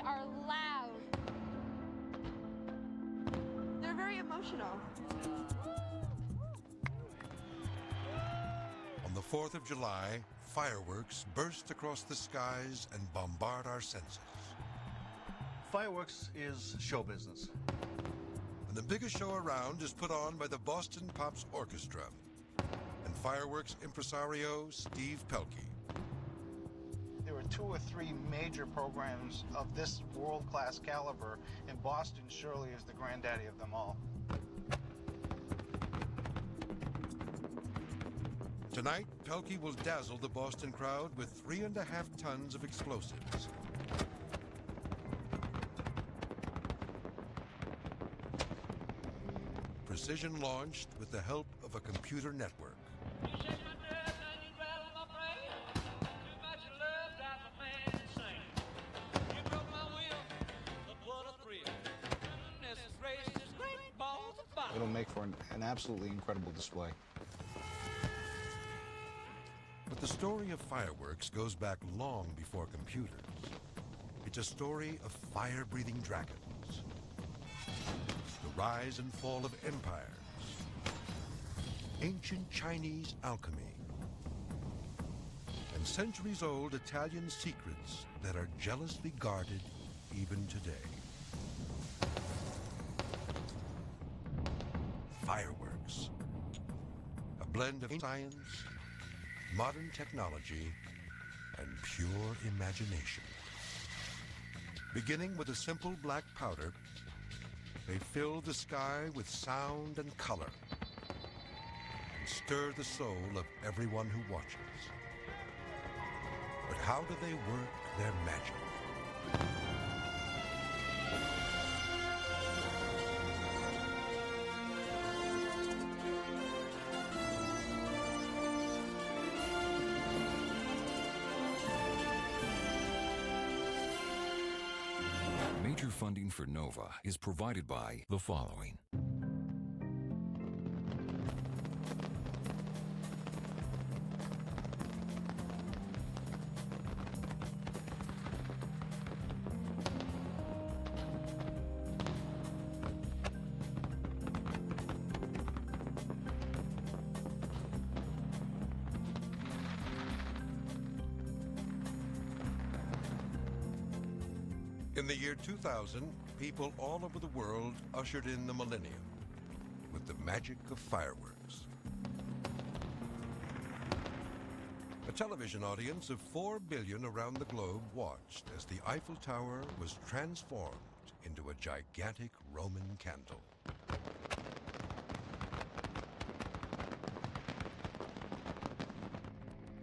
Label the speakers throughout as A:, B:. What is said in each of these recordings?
A: are loud. They're very emotional.
B: On the 4th of July, fireworks burst across the skies and bombard our senses.
C: Fireworks is show business.
B: And the biggest show around is put on by the Boston Pops Orchestra and fireworks impresario Steve Pelkey.
D: There were 2 or 3 major programs of this world-class caliber, and Boston surely is the granddaddy of them all.
B: Tonight, Pelkey will dazzle the Boston crowd with 3.5 tons of explosives. Precision launched with the help of a computer network.
D: It'll make for an absolutely incredible display.
B: But the story of fireworks goes back long before computers. It's a story of fire-breathing dragons, the rise and fall of empires, ancient Chinese alchemy, and centuries-old Italian secrets that are jealously guarded even today. Fireworks, a blend of science, modern technology, and pure imagination. Beginning with a simple black powder, they fill the sky with sound and color and stir the soul of everyone who watches. But how do they work their magic?
E: Major funding for NOVA is provided by the following.
B: In the year 2000, people all over the world ushered in the millennium with the magic of fireworks. A television audience of 4 billion around the globe watched as the Eiffel Tower was transformed into a gigantic Roman candle.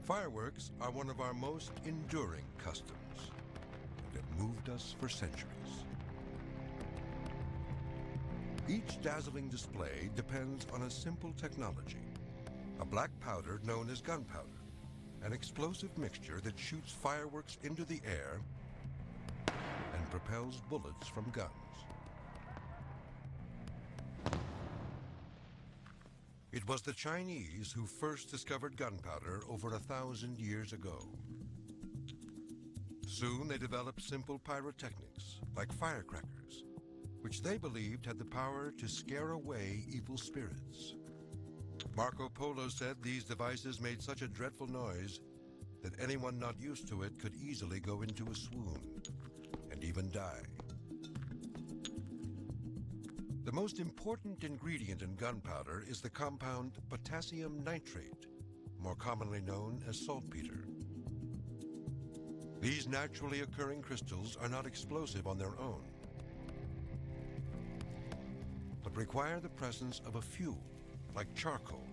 B: Fireworks are one of our most enduring customs that moved us for centuries. Each dazzling display depends on a simple technology, a black powder known as gunpowder, an explosive mixture that shoots fireworks into the air and propels bullets from guns. It was the Chinese who first discovered gunpowder over 1,000 years ago. Soon they developed simple pyrotechnics, like firecrackers, which they believed had the power to scare away evil spirits. Marco Polo said these devices made such a dreadful noise that anyone not used to it could easily go into a swoon and even die. The most important ingredient in gunpowder is the compound potassium nitrate, more commonly known as saltpeter. These naturally occurring crystals are not explosive on their own, but require the presence of a fuel, like charcoal,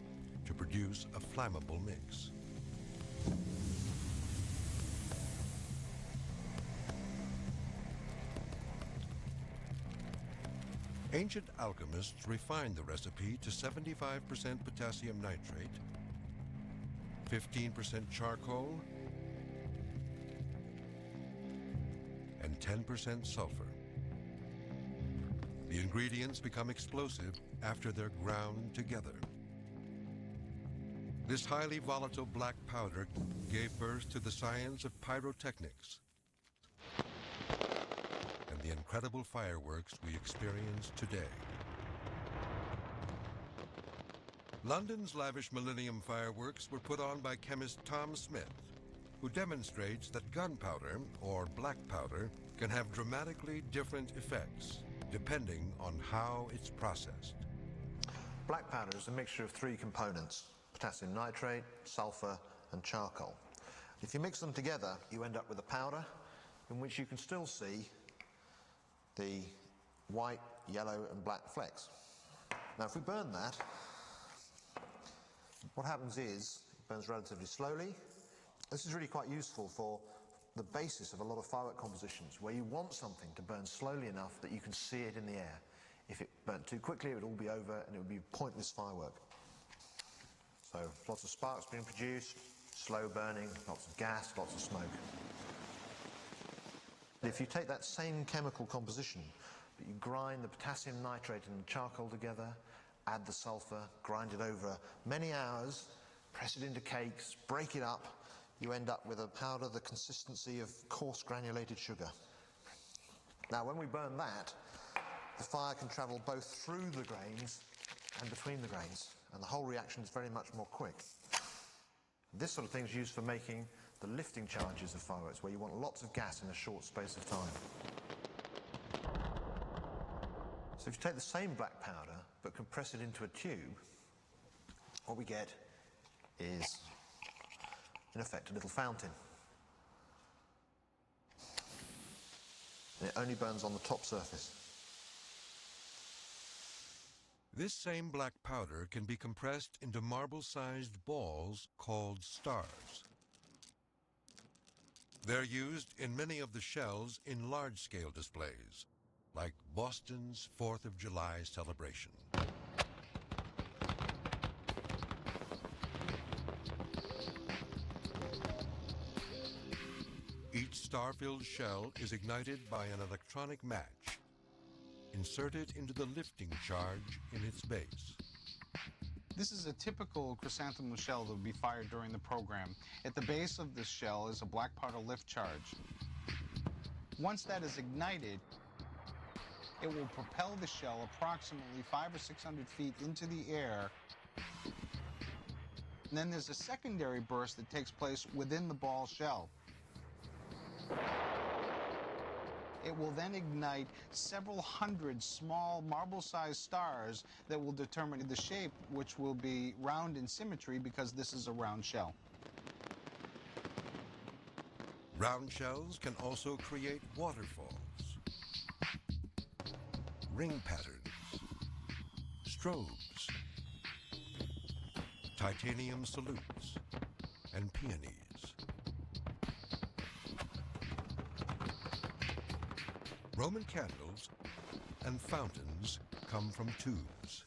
B: to produce a flammable mix. Ancient alchemists refined the recipe to 75% potassium nitrate, 15% charcoal, and 10% sulfur. The ingredients become explosive after they're ground together. This highly volatile black powder gave birth to the science of pyrotechnics, the incredible fireworks we experience today. London's lavish Millennium fireworks were put on by chemist Tom Smith, who demonstrates that gunpowder, or black powder, can have dramatically different effects depending on how it's processed.
C: Black powder is a mixture of three components: potassium nitrate, sulfur, and charcoal. If you mix them together, you end up with a powder in which you can still see the white, yellow, and black flecks. Now, if we burn that, what happens is it burns relatively slowly. This is really quite useful for the basis of a lot of firework compositions, where you want something to burn slowly enough that you can see it in the air. If it burnt too quickly, it would all be over and it would be pointless firework. So lots of sparks being produced, slow burning, lots of gas, lots of smoke. If you take that same chemical composition, but you grind the potassium nitrate and the charcoal together, add the sulfur, grind it over many hours, press it into cakes, break it up, you end up with a powder the consistency of coarse granulated sugar. Now, when we burn that, the fire can travel both through the grains and between the grains, and the whole reaction is very much more quick. This sort of thing is used for making the lifting charges of fireworks, where you want lots of gas in a short space of time. So if you take the same black powder but compress it into a tube, what we get is, in effect, a little fountain. And it only burns on the top surface.
B: This same black powder can be compressed into marble-sized balls called stars. They're used in many of the shells in large-scale displays, like Boston's 4th of July celebration. Each star-filled shell is ignited by an electronic match, inserted into the lifting charge in its base.
D: This is a typical chrysanthemum shell that would be fired during the program. At the base of this shell is a black powder lift charge. Once that is ignited, it will propel the shell approximately 500 or 600 feet into the air. And then there's a secondary burst that takes place within the ball shell. It will then ignite several hundred small marble-sized stars that will determine the shape, which will be round in symmetry because this is a round shell.
B: Round shells can also create waterfalls, ring patterns, strobes, titanium salutes, and peonies. Roman candles and fountains come from tubes.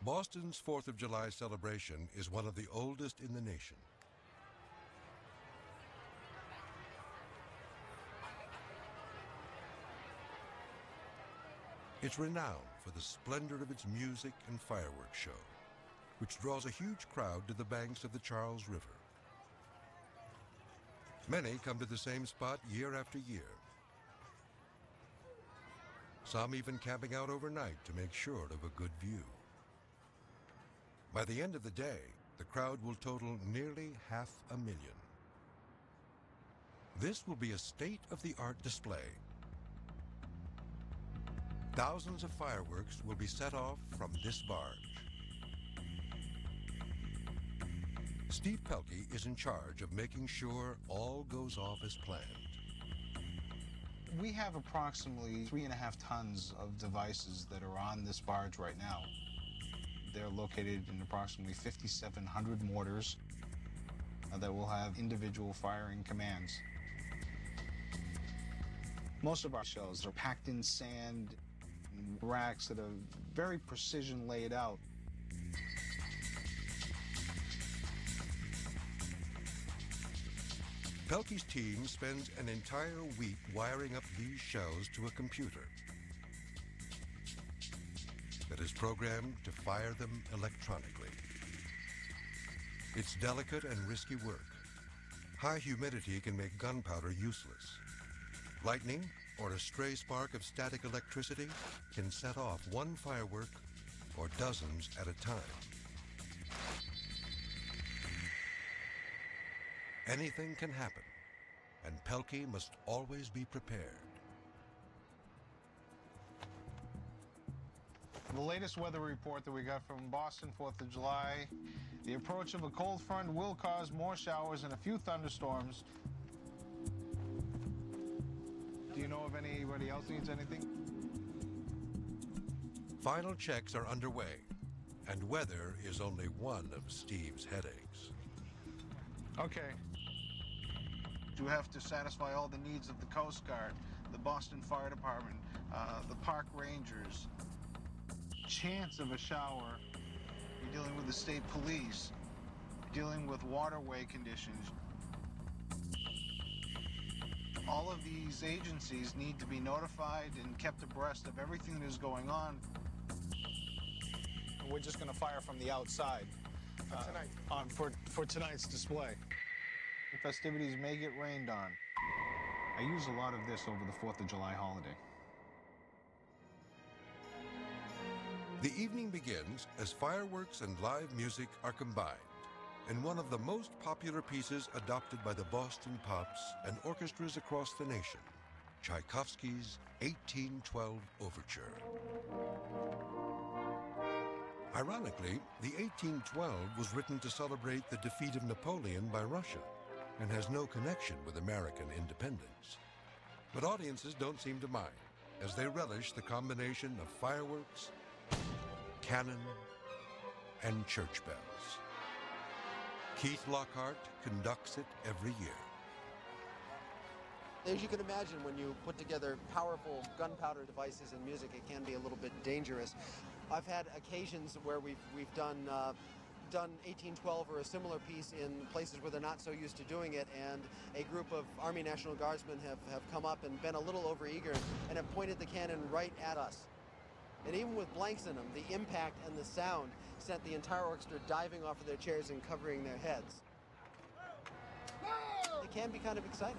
B: Boston's 4th of July celebration is one of the oldest in the nation. It's renowned for the splendor of its music and fireworks show, which draws a huge crowd to the banks of the Charles River. Many come to the same spot year after year, some even camping out overnight to make sure of a good view. By the end of the day, the crowd will total nearly 500,000. This will be a state-of-the-art display. Thousands of fireworks will be set off from this barge. Steve Pelkey is in charge of making sure all goes off as planned.
D: We have approximately 3.5 tons of devices that are on this barge right now. They're located in approximately 5,700 mortars that will have individual firing commands. Most of our shells are packed in sand in racks that are very precision laid out.
B: Pelkey's team spends an entire week wiring up these shells to a computer. that is programmed to fire them electronically. It's delicate and risky work. High humidity can make gunpowder useless. Lightning or a stray spark of static electricity can set off one firework or dozens at a time. Anything can happen, and Pelkey must always be prepared.
D: The latest weather report that we got from Boston, 4th of July, the approach of a cold front will cause more showers and a few thunderstorms. Do you know if anybody else needs anything?
B: Final checks are underway, and weather is only one of Steve's headaches.
D: Okay. You have to satisfy all the needs of the Coast Guard, the Boston Fire Department, the Park Rangers. Chance of a shower. You're dealing with the state police. You're dealing with waterway conditions. All of these agencies need to be notified and kept abreast of everything that is going on. We're just going to fire from the outside for tonight's display. The festivities may get rained on. I use a lot of this over the 4th of July holiday.
B: The evening begins as fireworks and live music are combined in one of the most popular pieces adopted by the Boston Pops and orchestras across the nation, Tchaikovsky's 1812 Overture. Ironically, the 1812 was written to celebrate the defeat of Napoleon by Russia and has no connection with American independence. But audiences don't seem to mind, as they relish the combination of fireworks, cannon, and church bells. Keith Lockhart conducts it every year.
F: As you can imagine, when you put together powerful gunpowder devices and music, it can be a little bit dangerous. I've had occasions where we've done 1812 or a similar piece in places where they're not so used to doing it, and a group of Army National Guardsmen have come up and been a little overeager and have pointed the cannon right at us. And even with blanks in them, the impact and the sound sent the entire orchestra diving off of their chairs and covering their heads. It can be kind of exciting.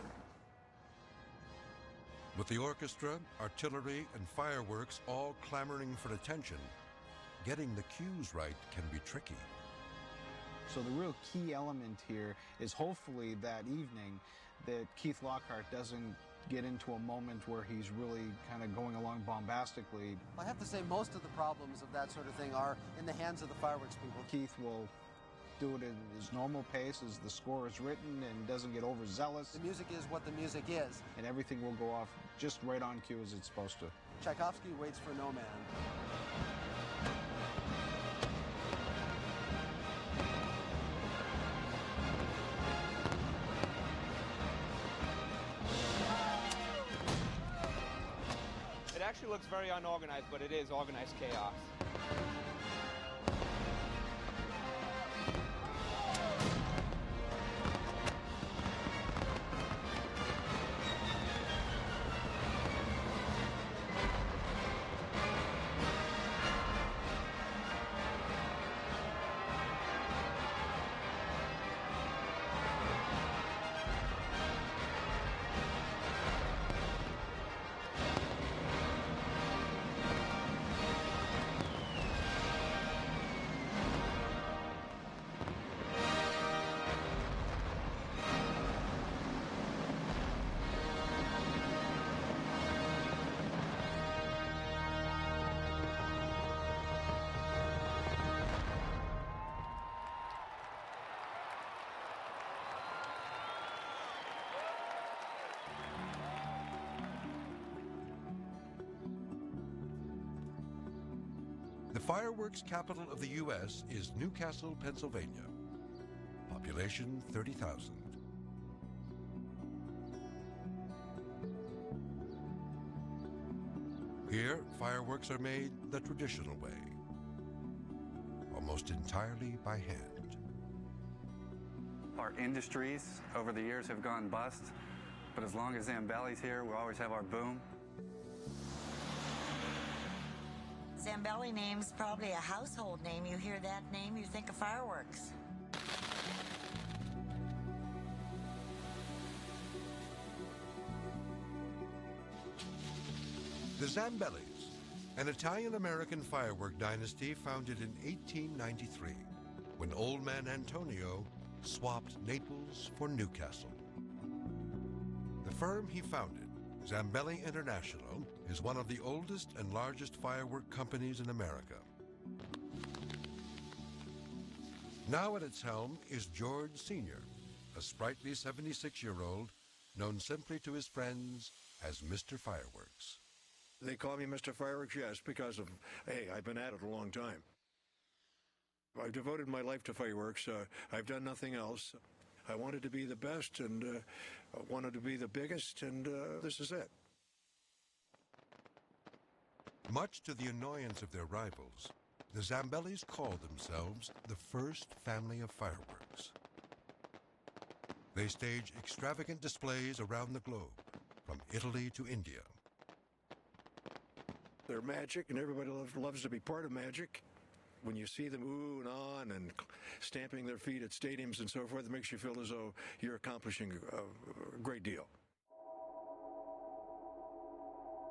B: With the orchestra, artillery, and fireworks all clamoring for attention, getting the cues right can be tricky.
D: So the real key element here is hopefully that evening that Keith Lockhart doesn't get into a moment where he's really kind of going along bombastically.
F: I have to say most of the problems of that sort of thing are in the hands of the fireworks people.
D: Keith will do it at his normal pace as the score is written and doesn't get overzealous.
F: The music is what the music is.
D: And everything will go off just right on cue as it's supposed to.
F: Tchaikovsky waits for no man.
G: It actually looks very unorganized, but it is organized chaos.
B: The fireworks capital of the U.S. is Newcastle, Pennsylvania. Population 30,000. Here, fireworks are made the traditional way, almost entirely by hand.
H: Our industries over the years have gone bust, but as long as Zambelli's here, we'll always have our boom.
I: Zambelli name's probably a household name. You hear that name, you think of fireworks.
B: The Zambellis, an Italian-American firework dynasty founded in 1893, when Old Man Antonio swapped Naples for Newcastle. The firm he founded, Zambelli International, is one of the oldest and largest firework companies in America. Now at its helm is George Sr., a sprightly 76-year-old known simply to his friends as Mr. Fireworks.
J: They call me Mr. Fireworks, yes, because of, hey, I've been at it a long time. I've devoted my life to fireworks. I've done nothing else. I wanted to be the best and wanted to be the biggest, and this is it.
B: Much to the annoyance of their rivals, the Zambellis call themselves the first family of fireworks. They stage extravagant displays around the globe, from Italy to India.
J: They're magic, and everybody loves to be part of magic. When you see them ooh and on and stamping their feet at stadiums and so forth, it makes you feel as though you're accomplishing a great deal.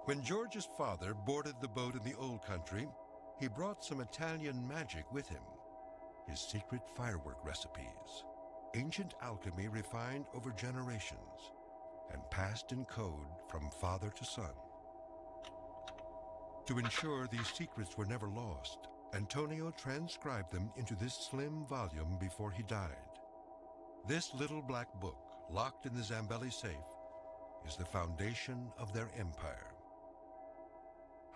B: When George's father boarded the boat in the old country, he brought some Italian magic with him, his secret firework recipes, ancient alchemy refined over generations and passed in code from father to son. To ensure these secrets were never lost, Antonio transcribed them into this slim volume before he died. This little black book, locked in the Zambelli safe, is the foundation of their empire.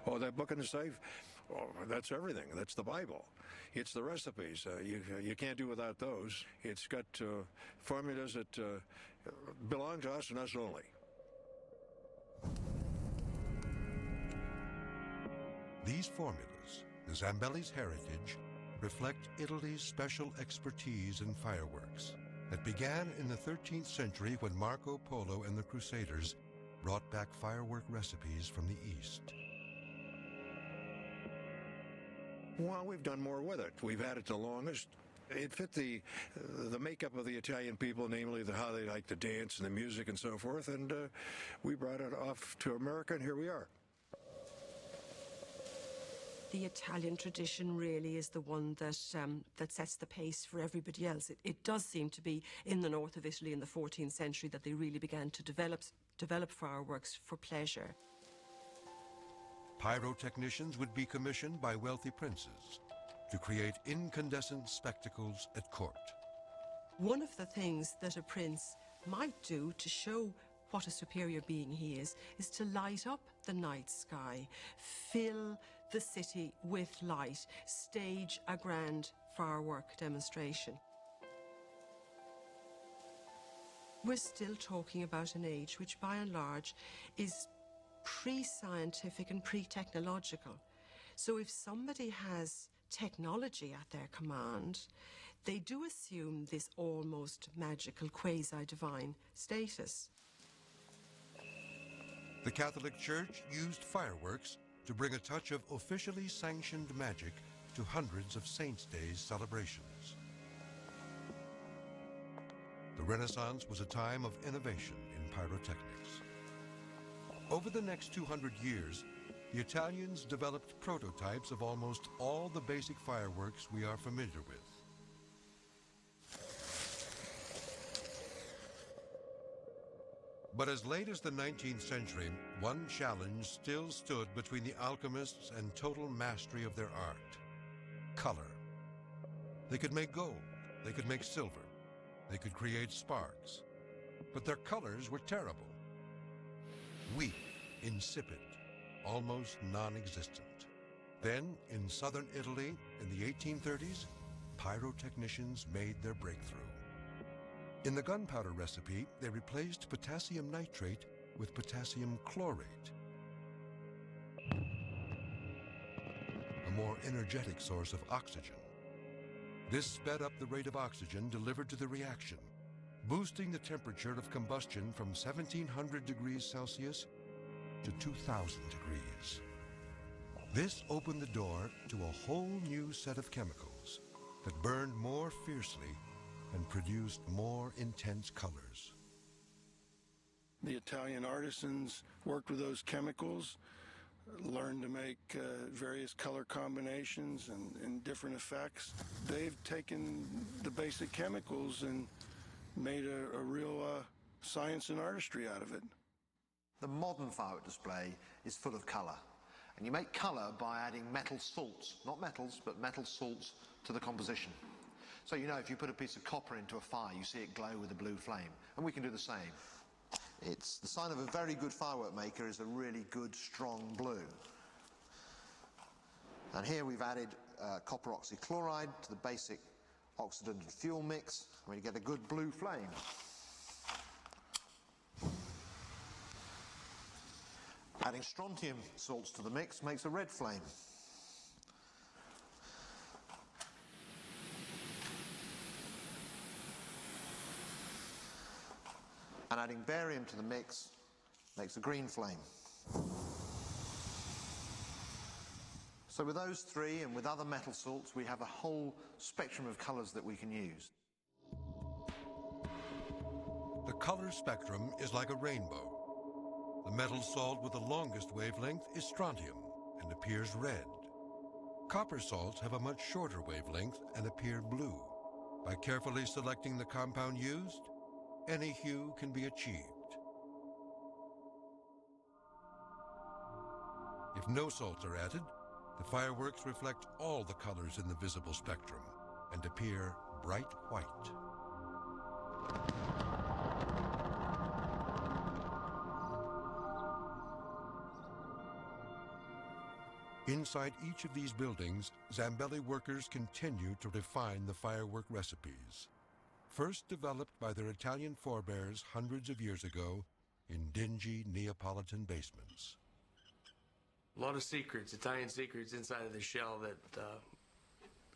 J: Oh, that book in the safe? Oh, that's everything. That's the Bible. It's the recipes. You can't do without those. It's got formulas that belong to us and us only.
B: These formulas, the Zambelli's heritage, reflect Italy's special expertise in fireworks that began in the 13th century when Marco Polo and the Crusaders brought back firework recipes from the East.
J: Well, we've done more with it. We've had it the longest. It fit the makeup of the Italian people, namely how they like to dance and the music and so forth, and we brought it off to America, and here we are.
K: The Italian tradition really is the one that sets the pace for everybody else. It does seem to be in the north of Italy in the 14th century that they really began to develop fireworks for pleasure.
B: Pyrotechnicians would be commissioned by wealthy princes to create incandescent spectacles at court.
K: One of the things that a prince might do to show what a superior being he is to light up the night sky, fill the city with light, stage a grand firework demonstration. We're still talking about an age which, by and large, is pre-scientific and pre-technological. So if somebody has technology at their command, they do assume this almost magical, quasi-divine status.
B: The Catholic Church used fireworks to bring a touch of officially sanctioned magic to hundreds of Saints' Days celebrations. The Renaissance was a time of innovation in pyrotechnics. Over the next 200 years, the Italians developed prototypes of almost all the basic fireworks we are familiar with. But as late as the 19th century, one challenge still stood between the alchemists and total mastery of their art: color. They could make gold, they could make silver, they could create sparks, but their colors were terrible. Weak, insipid, almost non-existent. Then, in southern Italy in the 1830s, pyrotechnicians made their breakthrough. In the gunpowder recipe, they replaced potassium nitrate with potassium chlorate, a more energetic source of oxygen. This sped up the rate of oxygen delivered to the reaction, boosting the temperature of combustion from 1700 degrees Celsius to 2000 degrees. This opened the door to a whole new set of chemicals that burned more fiercely and produced more intense colors.
J: The Italian artisans worked with those chemicals, learned to make various color combinations and different effects. They've taken the basic chemicals and made a real science and artistry out of it.
C: The modern firework display is full of colour. And you make colour by adding metal salts, not metals, but metal salts to the composition. So you know if you put a piece of copper into a fire, you see it glow with a blue flame. And we can do the same. It's the sign of a very good firework maker is a really good, strong blue. And here we've added copper oxychloride to the basic oxidant and fuel mix, where you get a good blue flame. Adding strontium salts to the mix makes a red flame. And adding barium to the mix makes a green flame. So with those three and with other metal salts, we have a whole spectrum of colours that we can use.
B: The color spectrum is like a rainbow. The metal salt with the longest wavelength is strontium and appears red. Copper salts have a much shorter wavelength and appear blue. By carefully selecting the compound used, any hue can be achieved. If no salts are added, the fireworks reflect all the colors in the visible spectrum and appear bright white. Inside each of these buildings, Zambelli workers continue to refine the firework recipes, first developed by their Italian forebears hundreds of years ago in dingy Neapolitan basements.
L: A lot of secrets, Italian secrets inside of the shell that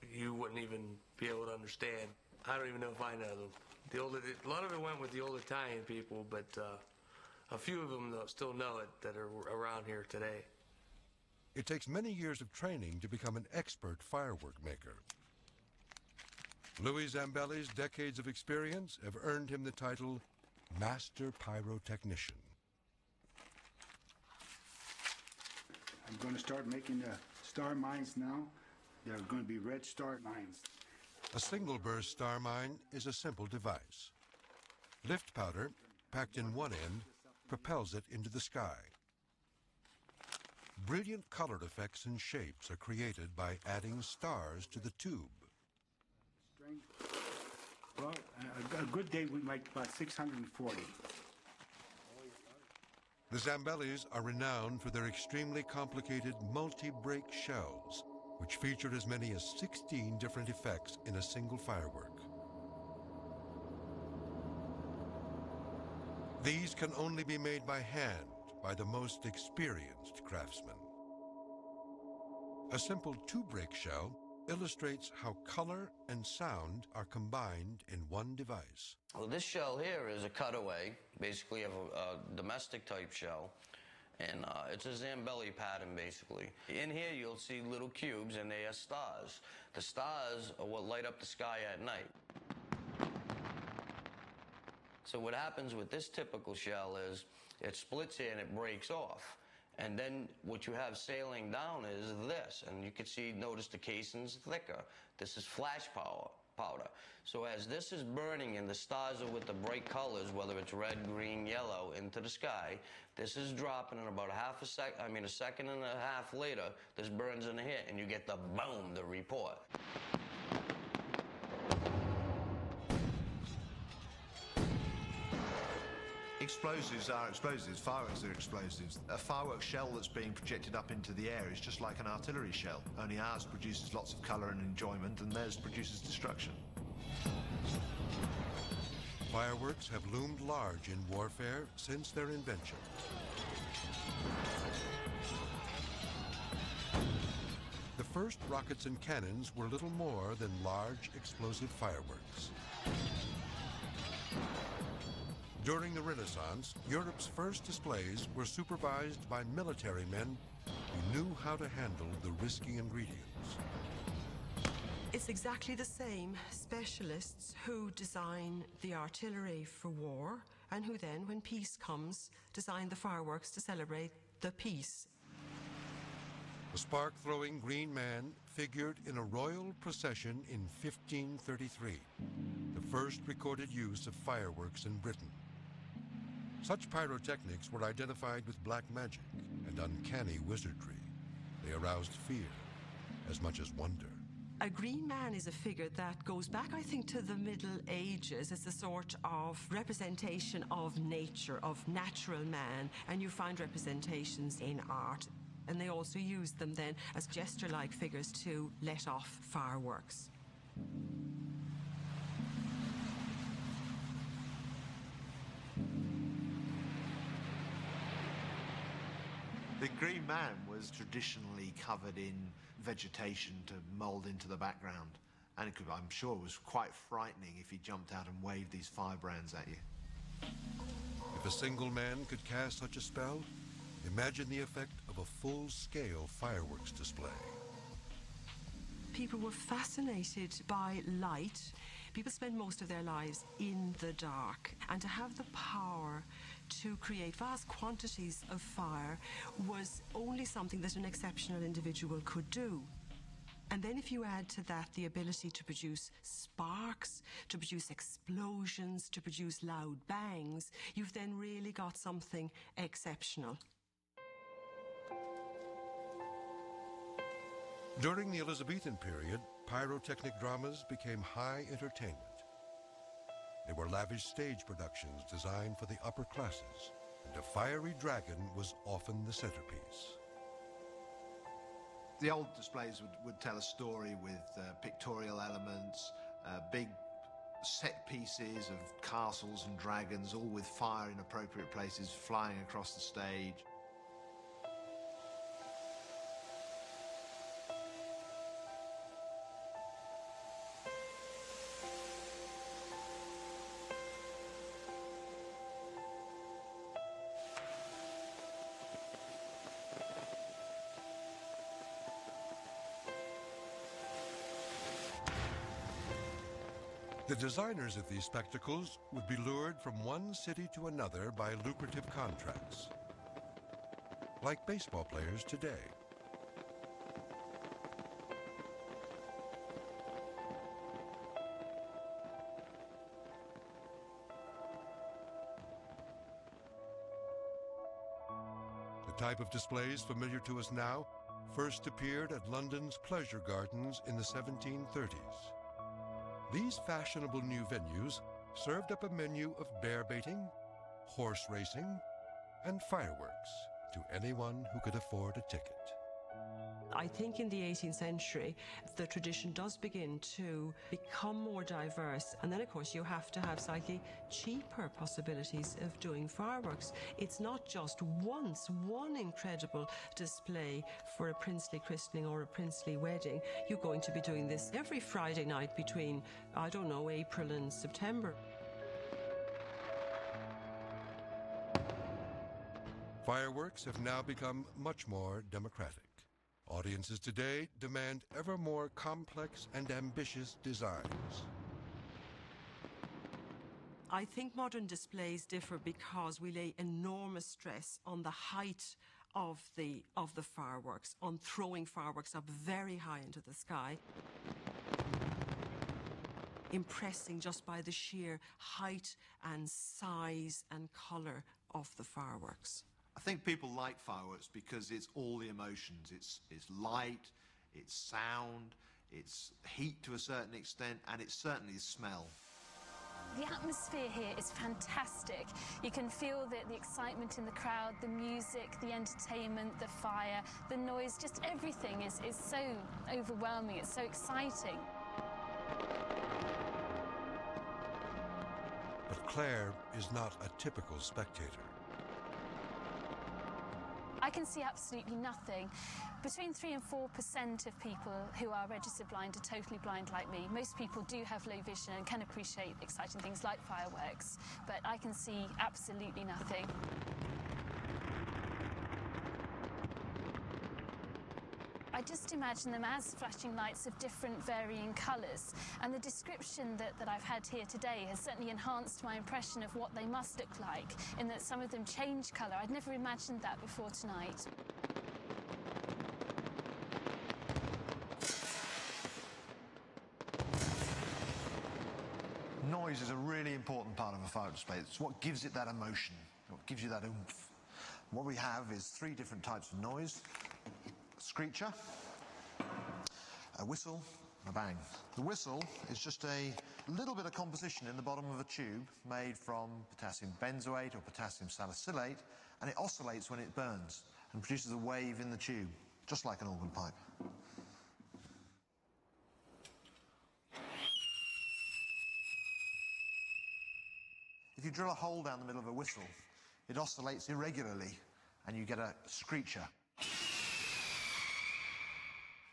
L: you wouldn't even be able to understand. I don't even know if I know them. A lot of it went with the old Italian people, but a few of them still know it that are around here today.
B: It takes many years of training to become an expert firework maker. Louis Zambelli's decades of experience have earned him the title Master Pyrotechnician.
M: I'm going to start making the star mines now. They're going to be red star mines.
B: A single burst star mine is a simple device. Lift powder, packed in one end, propels it into the sky. Brilliant colored effects and shapes are created by adding stars to the tube.
M: Well, a good day we make about 640.
B: The Zambellis are renowned for their extremely complicated multi-break shells, which feature as many as 16 different effects in a single firework. These can only be made by hand by the most experienced craftsmen. A simple two-break shell illustrates how color and sound are combined in one device.
N: Well, this shell here is a cutaway, basically of a domestic type shell, and it's a Zambelli pattern, basically. In here you'll see little cubes, and they are stars. The stars are what light up the sky at night. So what happens with this typical shell is it splits here and it breaks off. And then what you have sailing down is this, and you can see, notice the casing's thicker. This is flash powder. So as this is burning and the stars are with the bright colors, whether it's red, green, yellow, into the sky, this is dropping, and about a second and a half later, this burns in here, and you get the boom, the report.
C: Explosives are explosives, fireworks are explosives. A firework shell that's being projected up into the air is just like an artillery shell, only ours produces lots of colour and enjoyment, and theirs produces destruction.
B: Fireworks have loomed large in warfare since their invention. The first rockets and cannons were little more than large explosive fireworks. During the Renaissance, Europe's first displays were supervised by military men who knew how to handle the risky ingredients.
K: It's exactly the same specialists who design the artillery for war and who then, when peace comes, design the fireworks to celebrate the peace.
B: The spark-throwing Green Man figured in a royal procession in 1533, the first recorded use of fireworks in Britain. Such pyrotechnics were identified with black magic and uncanny wizardry. They aroused fear as much as wonder.
K: A green man is a figure that goes back, I think, to the Middle Ages. It's a sort of representation of nature, of natural man, and you find representations in art. And they also use them then as gesture-like figures to let off fireworks.
C: The Green Man was traditionally covered in vegetation to mould into the background. And I'm sure it was quite frightening if he jumped out and waved these firebrands at you.
B: If a single man could cast such a spell, imagine the effect of a full-scale fireworks display.
K: People were fascinated by light. People spend most of their lives in the dark, and to have the power to create vast quantities of fire was only something that an exceptional individual could do. And then if you add to that the ability to produce sparks, to produce explosions, to produce loud bangs, you've then really got something exceptional.
B: During the Elizabethan period, pyrotechnic dramas became high entertainment. They were lavish stage productions designed for the upper classes, and a fiery dragon was often the centerpiece.
C: The old displays would tell a story with pictorial elements, big set pieces of castles and dragons, all with fire in appropriate places flying across the stage.
B: The designers of these spectacles would be lured from one city to another by lucrative contracts, like baseball players today. The type of displays familiar to us now first appeared at London's pleasure gardens in the 1730s. These fashionable new venues served up a menu of bear baiting, horse racing, and fireworks to anyone who could afford a ticket.
K: I think in the 18th century, the tradition does begin to become more diverse. And then, of course, you have to have slightly cheaper possibilities of doing fireworks. It's not just once, one incredible display for a princely christening or a princely wedding. You're going to be doing this every Friday night between, I don't know, April and September.
B: Fireworks have now become much more democratic. Audiences today demand ever more complex and ambitious designs.
K: I think modern displays differ because we lay enormous stress on the height of the fireworks, on throwing fireworks up very high into the sky, impressing just by the sheer height and size and colour of the fireworks.
C: I think people like fireworks because it's all the emotions. It's light, it's sound, it's heat to a certain extent, and it's certainly smell.
O: The atmosphere here is fantastic. You can feel the excitement in the crowd, the music, the entertainment, the fire, the noise, just everything is so overwhelming, it's so exciting.
B: But Claire is not a typical spectator.
O: I can see absolutely nothing. Between 3 and 4% of people who are registered blind are totally blind like me. Most people do have low vision and can appreciate exciting things like fireworks, but I can see absolutely nothing. I just imagine them as flashing lights of different varying colours, and the description that I've had here today has certainly enhanced my impression of what they must look like, in that some of them change colour. I'd never imagined that before tonight.
C: Noise is a really important part of a fire display. It's what gives it that emotion, what gives you that oomph. What we have is 3 different types of noise: a screecher, a whistle, and a bang. The whistle is just a little bit of composition in the bottom of a tube made from potassium benzoate or potassium salicylate, and it oscillates when it burns and produces a wave in the tube, just like an organ pipe. If you drill a hole down the middle of a whistle, it oscillates irregularly and you get a screecher.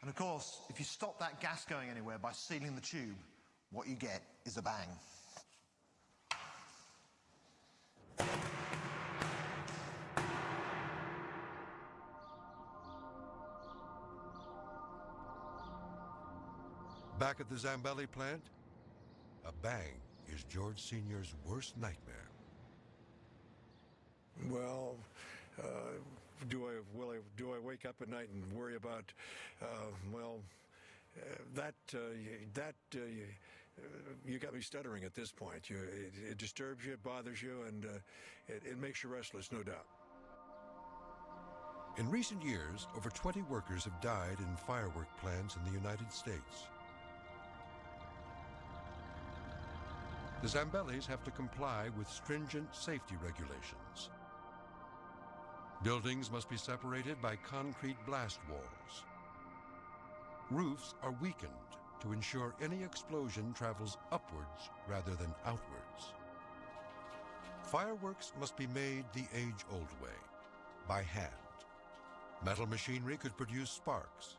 C: And of course, if you stop that gas going anywhere by sealing the tube, what you get is a bang.
B: Back at the Zambelli plant, a bang is George Sr.'s worst nightmare.
J: Well, do I wake up at night and worry about, you got me stuttering at this point. It disturbs you, it bothers you, and it makes you restless, no doubt.
B: In recent years, over 20 workers have died in firework plants in the United States. The Zambellis have to comply with stringent safety regulations. Buildings must be separated by concrete blast walls. Roofs are weakened to ensure any explosion travels upwards rather than outwards. Fireworks must be made the age-old way, by hand. Metal machinery could produce sparks,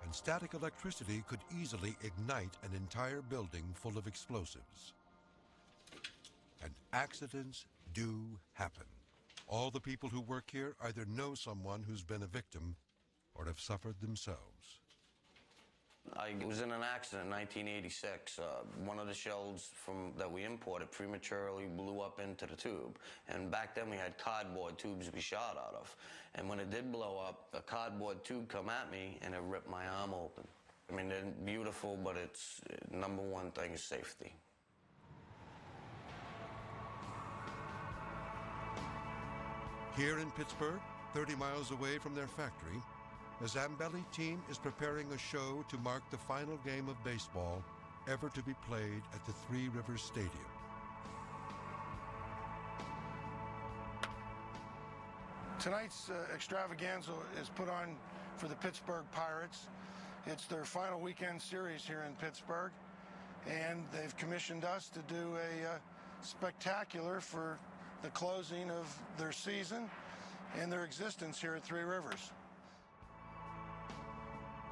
B: and static electricity could easily ignite an entire building full of explosives. And accidents do happen. All the people who work here either know someone who's been a victim or have suffered themselves.
N: I was in an accident in 1986. One of the shells that we imported prematurely blew up into the tube. And back then we had cardboard tubes we shot out of. And when it did blow up, a cardboard tube come at me and it ripped my arm open. I mean, they're beautiful, but it's number one thing is safety.
B: Here in Pittsburgh, 30 miles away from their factory, the Zambelli team is preparing a show to mark the final game of baseball ever to be played at the Three Rivers Stadium.
P: Tonight's extravaganza is put on for the Pittsburgh Pirates. It's their final weekend series here in Pittsburgh, and they've commissioned us to do a spectacular for the closing of their season and their existence here at Three Rivers.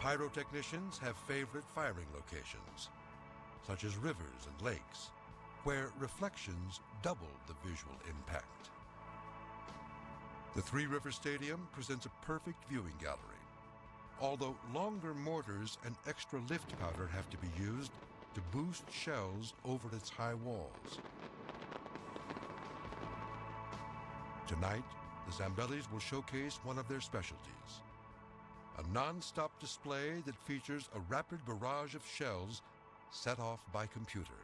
B: Pyrotechnicians have favorite firing locations, such as rivers and lakes, where reflections double the visual impact. The Three Rivers Stadium presents a perfect viewing gallery, although longer mortars and extra lift powder have to be used to boost shells over its high walls. Tonight, the Zambellis will showcase one of their specialties, a non-stop display that features a rapid barrage of shells set off by computer.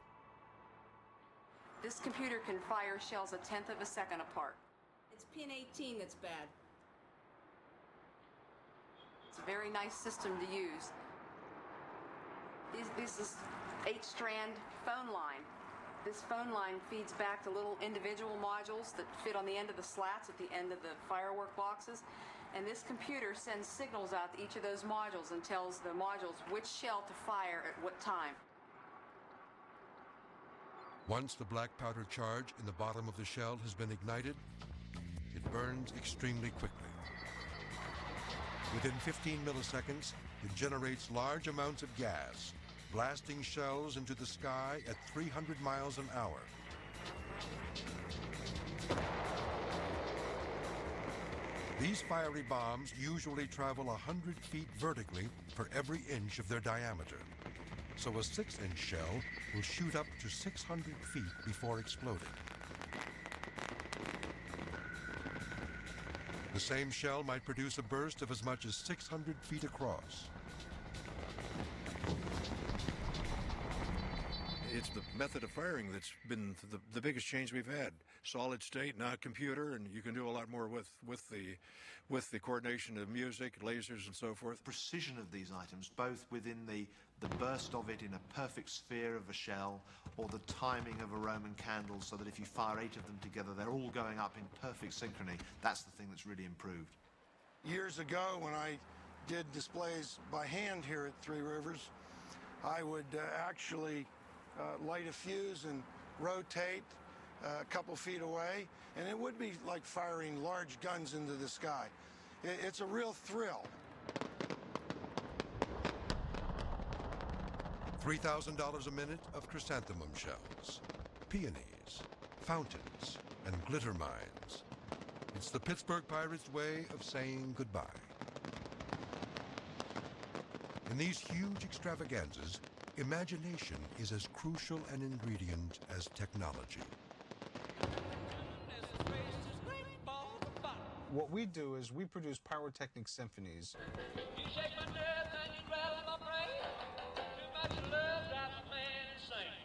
Q: This computer can fire shells 1/10 of a second apart. It's pin 18 that's bad. It's a very nice system to use. This is 8-strand phone line. This phone line feeds back to little individual modules that fit on the end of the slats at the end of the firework boxes. And this computer sends signals out to each of those modules and tells the modules which shell to fire at what time.
B: Once the black powder charge in the bottom of the shell has been ignited, it burns extremely quickly. Within 15 milliseconds, it generates large amounts of gas, blasting shells into the sky at 300 miles an hour. These fiery bombs usually travel 100 feet vertically for every inch of their diameter. So a 6-inch shell will shoot up to 600 feet before exploding. The same shell might produce a burst of as much as 600 feet across.
J: It's the method of firing that's been the biggest change we've had. Solid state, not computer, and you can do a lot more with the coordination of music, lasers, and so forth.
C: Precision of these items, both within the burst of it in a perfect sphere of a shell, or the timing of a Roman candle, so that if you fire 8 of them together, they're all going up in perfect synchrony. That's the thing that's really improved.
P: Years ago, when I did displays by hand here at Three Rivers, I would actually light a fuse and rotate a couple feet away, and it would be like firing large guns into the sky. It's a real thrill.
B: $3,000 a minute of chrysanthemum shells, peonies, fountains, and glitter mines. It's the Pittsburgh Pirates' way of saying goodbye. In these huge extravaganzas, imagination is as crucial an ingredient as technology.
D: What we do is we produce pyrotechnic symphonies.
R: You shake my nerves and you rattle my brain. Too much love drives a man insane.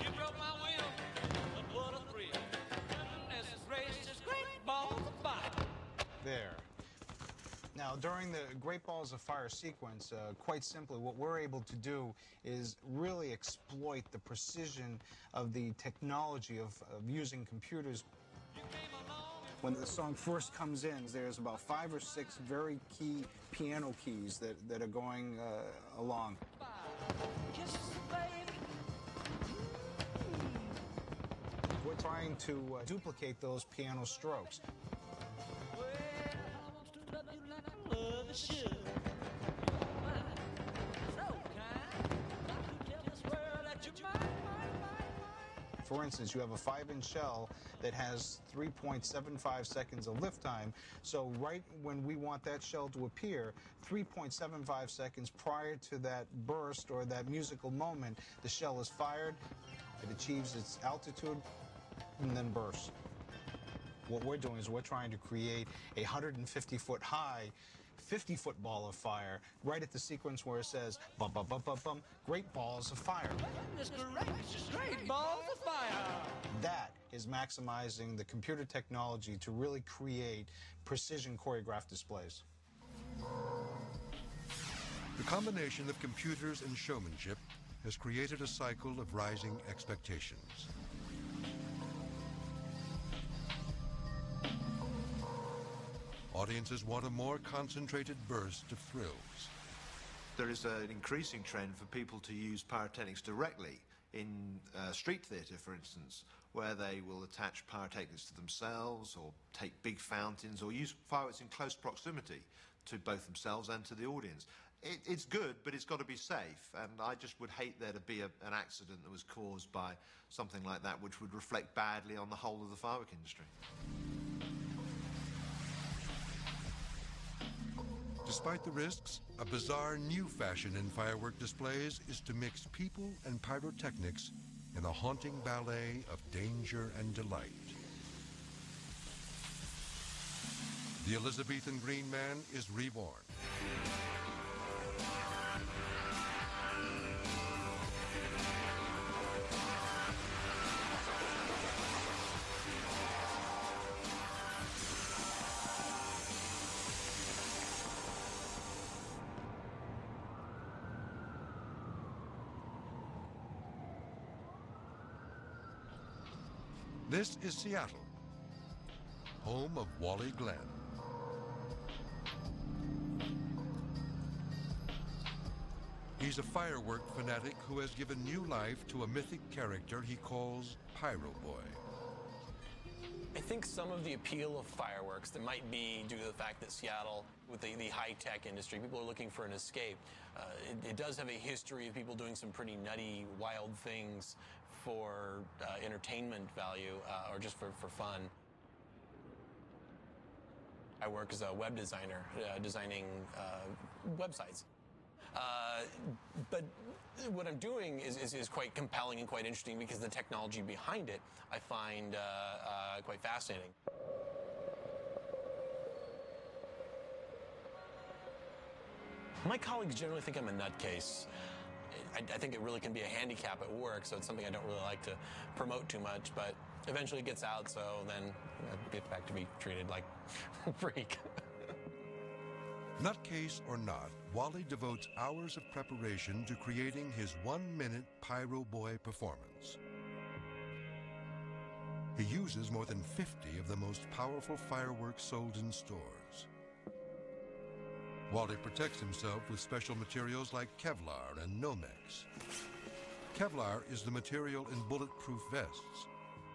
R: You broke my will, but what a thrill. Goodness gracious, great balls of fire.
D: There. Now, during the Great Balls of Fire sequence, quite simply, what we're able to do is really exploit the precision of the technology of using computers. When the song first comes in, there's about 5 or 6 very key piano keys that are going along. We're trying to duplicate those piano strokes. For instance, you have a 5-inch shell that has 3.75 seconds of lift time. So right when we want that shell to appear, 3.75 seconds prior to that burst or that musical moment, the shell is fired, it achieves its altitude, and then bursts. What we're doing is we're trying to create a 150-foot high 50-foot ball of fire right at the sequence where it says bum bum bum bum bum, great balls of fire.
R: Great balls of fire.
D: That is maximizing the computer technology to really create precision choreographed displays.
B: The combination of computers and showmanship has created a cycle of rising expectations. Audiences want a more concentrated burst of thrills.
C: There is an increasing trend for people to use pyrotechnics directly in street theatre, for instance, where they will attach pyrotechnics to themselves or take big fountains or use fireworks in close proximity to both themselves and to the audience. It's good, but it's got to be safe, and I just would hate there to be an accident that was caused by something like that, which would reflect badly on the whole of the firework industry.
B: Despite the risks, a bizarre new fashion in firework displays is to mix people and pyrotechnics in a haunting ballet of danger and delight. The Elizabethan Green Man is reborn. This is Seattle, home of Wally Glenn. He's a firework fanatic who has given new life to a mythic character he calls Pyro Boy.
S: I think some of the appeal of fireworks that might be due to the fact that Seattle, with the high-tech industry, people are looking for an escape. It does have a history of people doing some pretty nutty, wild things for entertainment value or just for fun. I work as a web designer, designing websites. But what I'm doing is quite compelling and quite interesting because the technology behind it I find quite fascinating. My colleagues generally think I'm a nutcase. I think it really can be a handicap at work, so it's something I don't really like to promote too much, but eventually it gets out, so then I get back to be treated like a freak.
B: Nutcase or not, Wally devotes hours of preparation to creating his 1-minute Pyro Boy performance. He uses more than 50 of the most powerful fireworks sold in stores. Wally protects himself with special materials like Kevlar and Nomex. Kevlar is the material in bulletproof vests.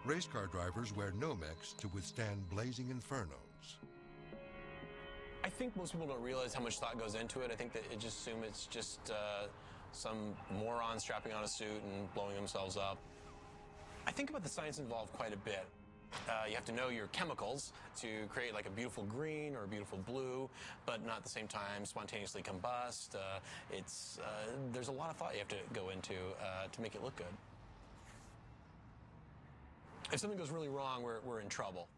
B: Race car drivers wear Nomex to withstand blazing infernos.
S: I think most people don't realize how much thought goes into it. I think that they just assume it's just some moron strapping on a suit and blowing themselves up. I think about the science involved quite a bit. You have to know your chemicals to create like a beautiful green or a beautiful blue, but not at the same time spontaneously combust. There's a lot of thought you have to go into to make it look good. If something goes really wrong, we're in trouble.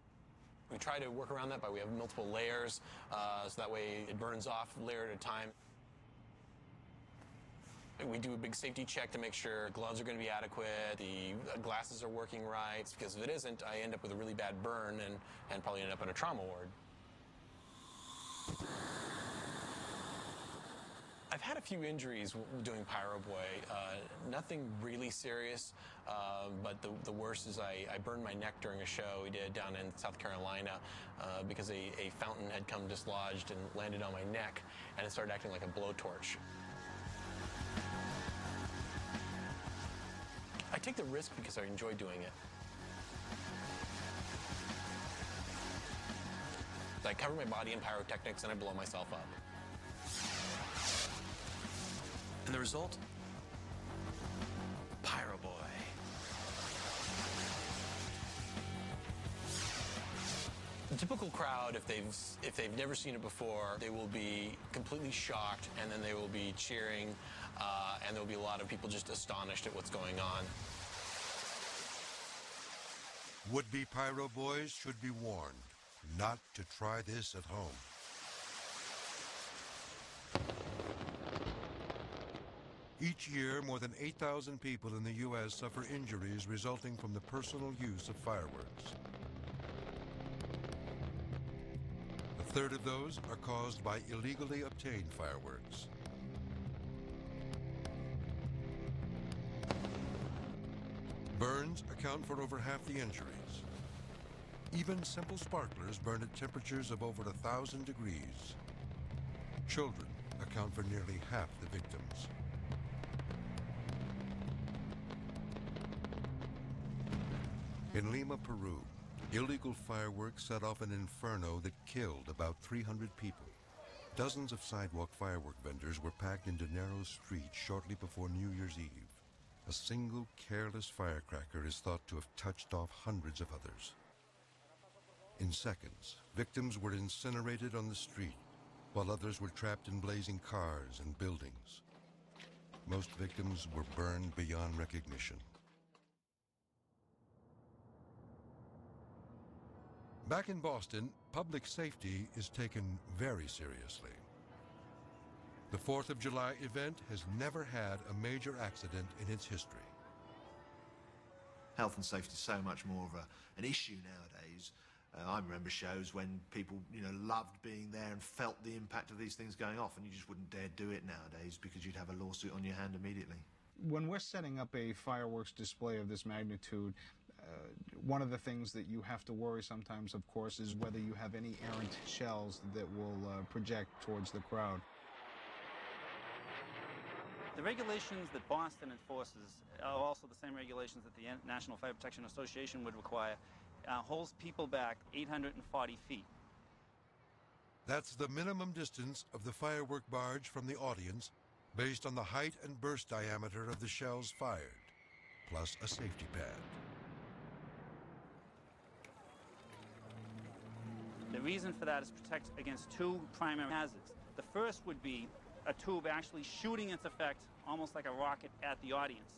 S: We try to work around that by we have multiple layers, so that way it burns off layer at a time. We do a big safety check to make sure gloves are going to be adequate, the glasses are working right, because if it isn't, I end up with a really bad burn and probably end up in a trauma ward. I've had a few injuries doing Pyro Boy. Nothing really serious, but the worst is I burned my neck during a show we did down in South Carolina because a fountain had come dislodged and landed on my neck, and it started acting like a blowtorch. I take the risk because I enjoy doing it. I cover my body in pyrotechnics and I blow myself up. And the result? Pyro Boy. The typical crowd, if they've never seen it before, they will be completely shocked, and then they will be cheering, and there will be a lot of people just astonished at what's going on.
B: Would-be Pyro Boys should be warned not to try this at home. Each year, more than 8,000 people in the U.S. suffer injuries resulting from the personal use of fireworks. A third of those are caused by illegally obtained fireworks. Burns account for over half the injuries. Even simple sparklers burn at temperatures of over 1,000 degrees. Children account for nearly half the victims. In Lima, Peru, illegal fireworks set off an inferno that killed about 300 people. Dozens of sidewalk firework vendors were packed into narrow streets shortly before New Year's Eve. A single careless firecracker is thought to have touched off hundreds of others. In seconds, victims were incinerated on the street, while others were trapped in blazing cars and buildings. Most victims were burned beyond recognition. Back in Boston, public safety is taken very seriously. The 4th of July event has never had a major accident in its history.
C: Health and safety is so much more of an issue nowadays. I remember shows when people, loved being there and felt the impact of these things going off, and you just wouldn't dare do it nowadays because you'd have a lawsuit on your hand immediately.
D: When we're setting up a fireworks display of this magnitude, one of the things that you have to worry sometimes, of course, is whether you have any errant shells that will project towards the crowd.
T: The regulations that Boston enforces are also the same regulations that the National Fire Protection Association would require. holds people back 840 feet.
B: That's the minimum distance of the firework barge from the audience based on the height and burst diameter of the shells fired, plus a safety pad.
T: The reason for that is to protect against two primary hazards. The first would be a tube actually shooting its effect almost like a rocket at the audience.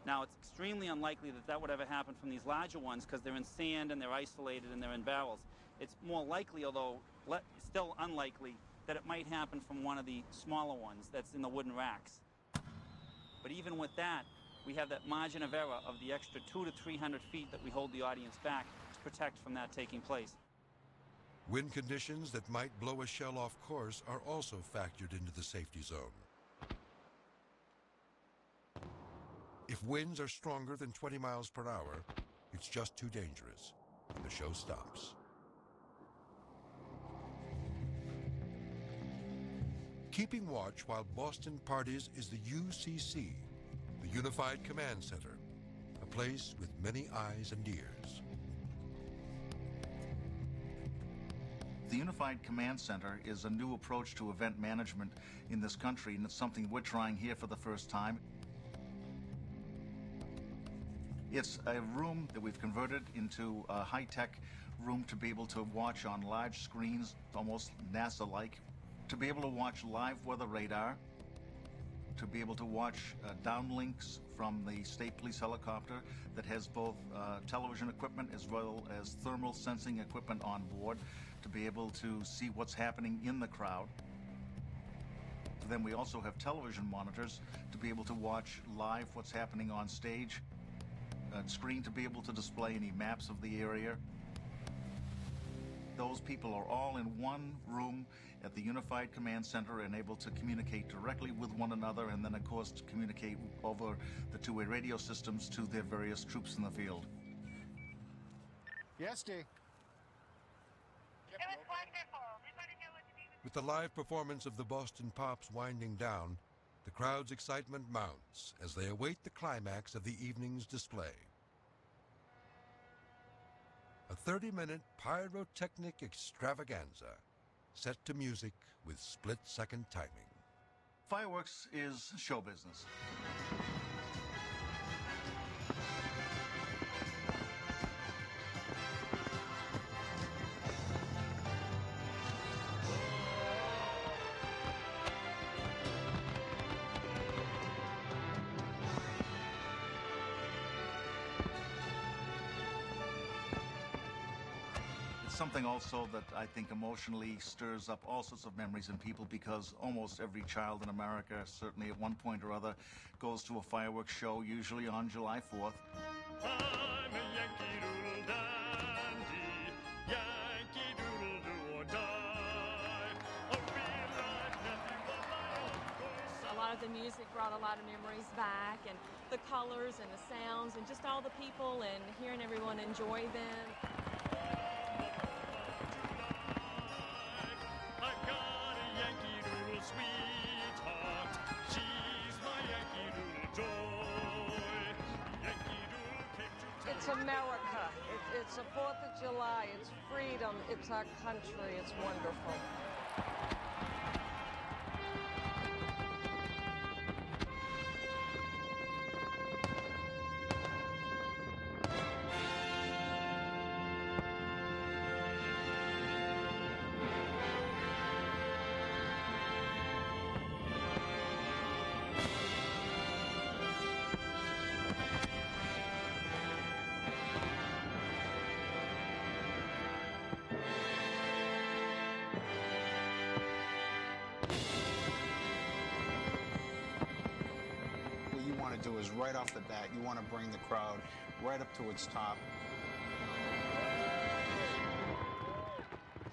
T: Now, it's extremely unlikely that that would ever happen from these larger ones because they're in sand and they're isolated and they're in barrels. It's more likely, although still unlikely, that it might happen from one of the smaller ones that's in the wooden racks. But even with that, we have that margin of error of the extra 200 to 300 feet that we hold the audience back to protect from that taking place.
B: Wind conditions that might blow a shell off course are also factored into the safety zone. If winds are stronger than 20 miles per hour, it's just too dangerous, and the show stops. Keeping watch while Boston parties is the UCC, the Unified Command Center, a place with many eyes and ears.
U: The Unified Command Center is a new approach to event management in this country, and it's something we're trying here for the first time. It's a room that we've converted into a high-tech room to be able to watch on large screens, almost NASA-like, to be able to watch live weather radar, to be able to watch downlinks from the State Police helicopter that has both television equipment as well as thermal sensing equipment on board, to be able to see what's happening in the crowd. Then we also have television monitors to be able to watch live what's happening on stage, a screen to be able to display any maps of the area. Those people are all in one room at the Unified Command Center and able to communicate directly with one another, and then of course to communicate over the two-way radio systems to their various troops in the field.
M: Yes, Dee.
B: With the live performance of the Boston Pops winding down, the crowd's excitement mounts as they await the climax of the evening's display. A 30-minute pyrotechnic extravaganza set to music with split-second timing.
U: Fireworks is show business. Something also that I think emotionally stirs up all sorts of memories in people, because almost every child in America, certainly at one point or other, goes to a fireworks show, usually on July 4th.
R: I'm a Yankee Doodle dandy, Yankee Doodle do or die. A real life nephew of my own.
V: A lot of the music brought a lot of memories back, and the colors and the sounds and just all the people and hearing everyone enjoy them.
W: It's America. It's the 4th of July. It's freedom. It's our country. It's wonderful.
D: Do is right off the bat, you want to bring the crowd right up to its top.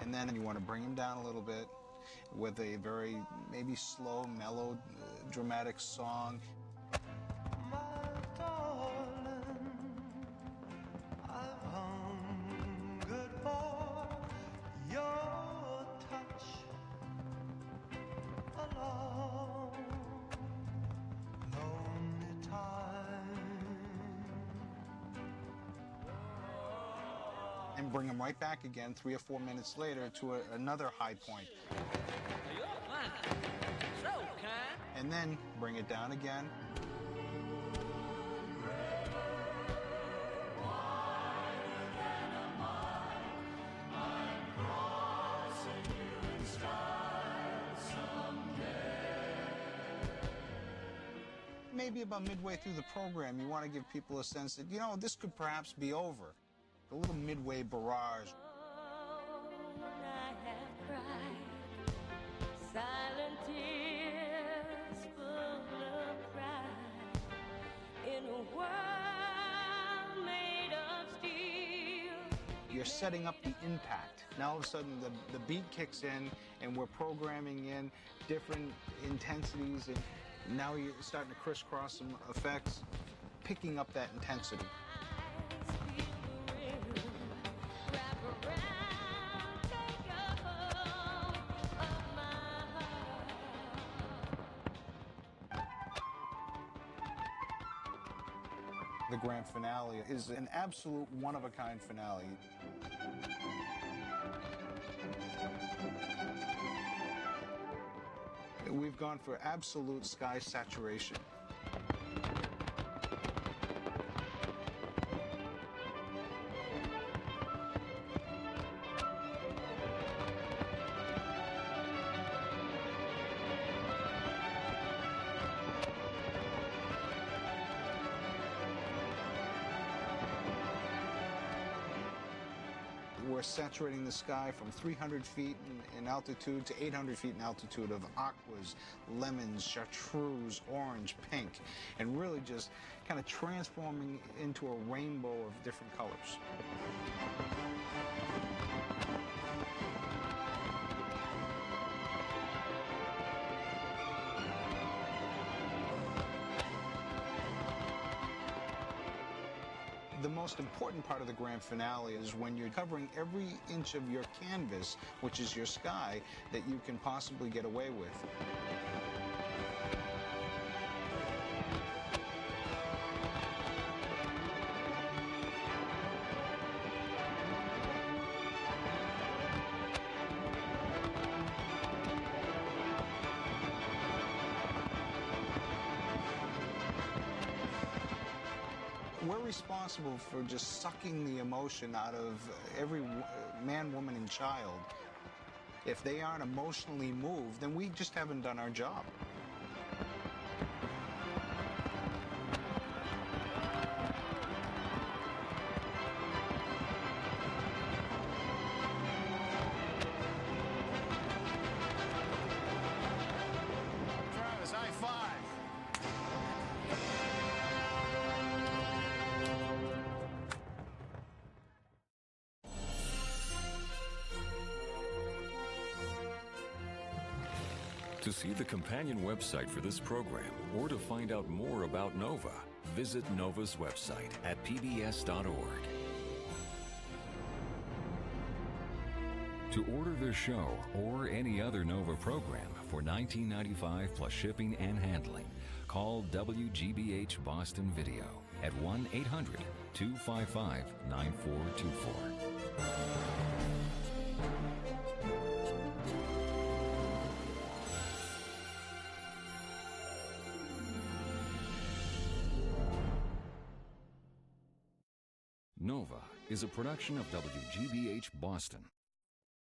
D: And then you want to bring them down a little bit with a very maybe slow, mellow, dramatic song. and bring them right back again 3 or 4 minutes later to another high point.
R: You're fine. So kind.
D: And then bring it down again. Maybe about midway through the program, you want to give people a sense that, you know, this could perhaps be over. A little midway barrage.
R: Silent tears full of pride in a world made of steel.
D: You're setting up the impact. Now all of a sudden the beat kicks in and we're programming in different intensities, and now you're starting to crisscross some effects, picking up that intensity. The grand finale is an absolute one-of-a-kind finale. We've gone for absolute sky saturation. We're saturating the sky from 300 feet in altitude to 800 feet in altitude of aquas, lemons, chartreuse, orange, pink, and really just kind of transforming into a rainbow of different colors. The most important part of the grand finale is when you're covering every inch of your canvas, which is your sky, that you can possibly get away with. We're responsible for just sucking the emotion out of every man, woman, and child. If they aren't emotionally moved, then we just haven't done our job.
M: Travis, high five.
A: To see the companion website for this program or to find out more about NOVA, visit NOVA's website at pbs.org. To order this show or any other NOVA program for $19.95 plus shipping and handling, call WGBH Boston Video at 1-800-255-9424. NOVA is a production of WGBH Boston.